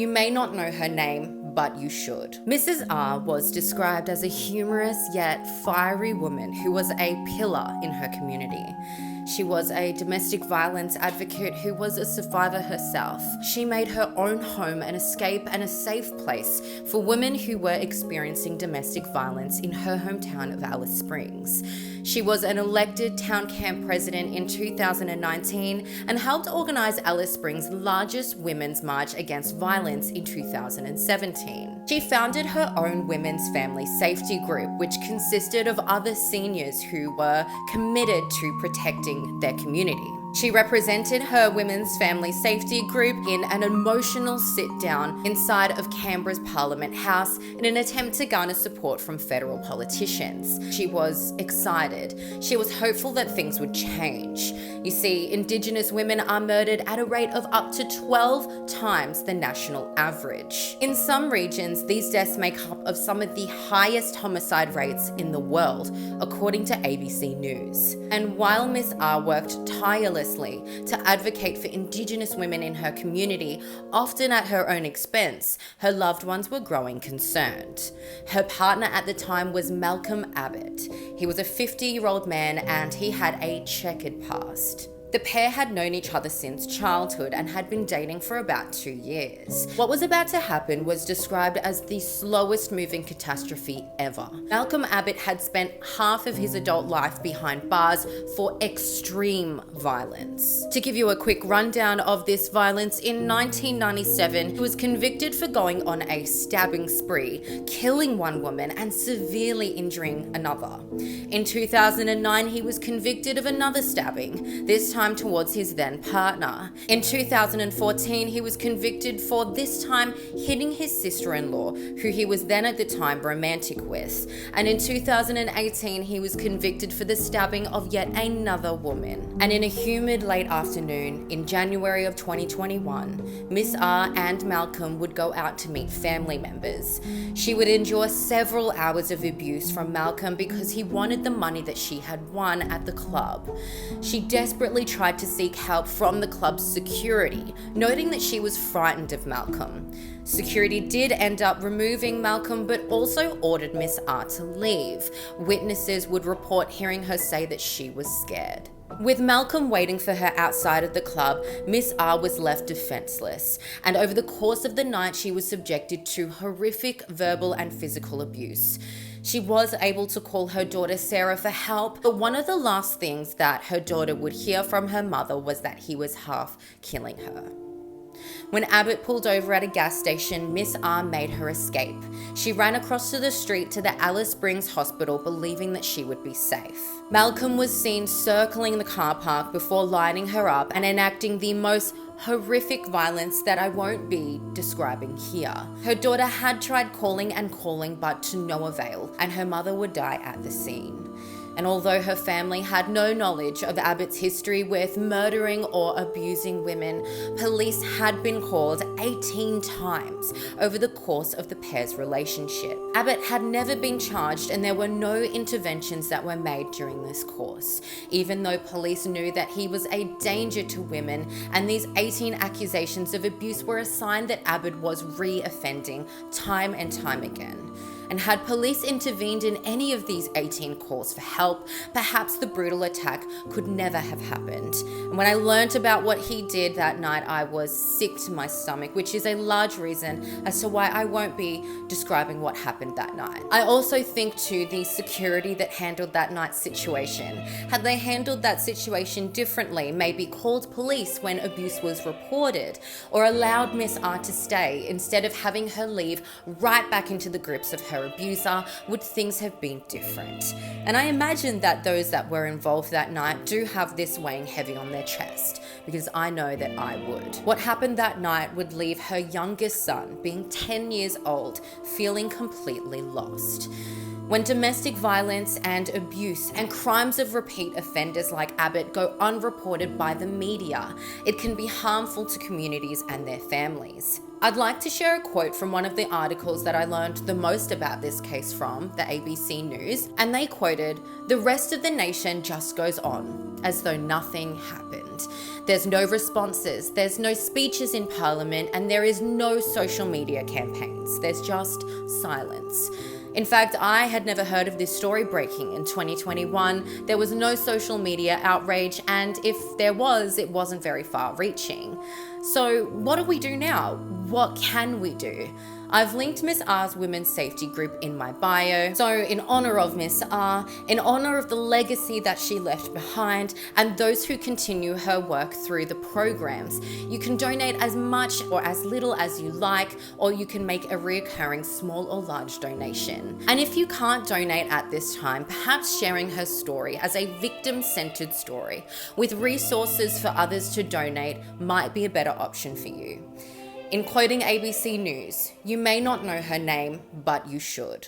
You may not know her name, but you should. Mrs. R was described as a humorous yet fiery woman who was a pillar in her community. She was a domestic violence advocate who was a survivor herself. She made her own home an escape and a safe place for women who were experiencing domestic violence in her hometown of Alice Springs. She was an elected town camp president in 2019 and helped organize Alice Springs' largest women's march against violence in 2017. She founded her own women's family safety group, which consisted of other seniors who were committed to protecting their community. She represented her women's family safety group in an emotional sit-down inside of Canberra's Parliament House in an attempt to garner support from federal politicians. She was excited. She was hopeful that things would change. You see, Indigenous women are murdered at a rate of up to 12 times the national average. In some regions, these deaths make up of some of the highest homicide rates in the world, according to ABC News. And while Miss R worked tirelessly to advocate for Indigenous women in her community, often at her own expense, her loved ones were growing concerned. Her partner at the time was Malcolm Abbott. He was a 50-year-old man and he had a checkered past. The pair had known each other since childhood and had been dating for about 2 years. What was about to happen was described as the slowest moving catastrophe ever. Malcolm Abbott had spent half of his adult life behind bars for extreme violence. To give you a quick rundown of this violence, in 1997, he was convicted for going on a stabbing spree, killing one woman and severely injuring another. In 2009, he was convicted of another stabbing, this time towards his then partner. In 2014, he was convicted for this time hitting his sister-in-law, who he was then at the time romantic with. And in 2018, he was convicted for the stabbing of yet another woman. And in a humid late afternoon in January of 2021, Miss R and Malcolm would go out to meet family members. She would endure several hours of abuse from Malcolm because he wanted the money that she had won at the club. She desperately tried to seek help from the club's security, noting that she was frightened of Malcolm. Security did end up removing Malcolm, but also ordered Miss R to leave. Witnesses would report hearing her say that she was scared. With Malcolm waiting for her outside of the club, Miss R was left defenseless, and over the course of the night she was subjected to horrific verbal and physical abuse. She was able to call her daughter Sarah for help, but one of the last things that her daughter would hear from her mother was that he was half killing her. When Abbott pulled over at a gas station, Miss R made her escape. She ran across to the street to the Alice Springs Hospital, believing that she would be safe. Malcolm was seen circling the car park before lining her up and enacting the most horrific violence that I won't be describing here. Her daughter had tried calling and calling, but to no avail, and her mother would die at the scene. And although her family had no knowledge of Abbott's history with murdering or abusing women, police had been called 18 times over the course of the pair's relationship. Abbott had never been charged and there were no interventions that were made during this course, even though police knew that he was a danger to women, and these 18 accusations of abuse were a sign that Abbott was re-offending time and time again. And had police intervened in any of these 18 calls for help, perhaps the brutal attack could never have happened. And when I learnt about what he did that night, I was sick to my stomach, which is a large reason as to why I won't be describing what happened that night. I also think too, the security that handled that night's situation. Had they handled that situation differently, maybe called police when abuse was reported, or allowed Miss R to stay instead of having her leave right back into the grips of her abuser, would things have been different? And I imagine that those that were involved that night do have this weighing heavy on their chest, because I know that I would. What happened that night would leave her youngest son, being 10 years old, feeling completely lost. When domestic violence and abuse and crimes of repeat offenders like Abbott go unreported by the media, it can be harmful to communities and their families. I'd like to share a quote from one of the articles that I learned the most about this case from, the ABC News, and they quoted, "The rest of the nation just goes on, as though nothing happened." There's no responses, there's no speeches in Parliament, and there is no social media campaigns. There's just silence. In fact, I had never heard of this story breaking in 2021. There was no social media outrage, and if there was, it wasn't very far-reaching. So what do we do now? What can we do? I've linked Miss R's women's safety group in my bio. So in honor of Miss R, in honor of the legacy that she left behind, and those who continue her work through the programs, you can donate as much or as little as you like, or you can make a recurring small or large donation. And if you can't donate at this time, perhaps sharing her story as a victim-centered story with resources for others to donate might be a better option for you. In quoting ABC News, you may not know her name, but you should.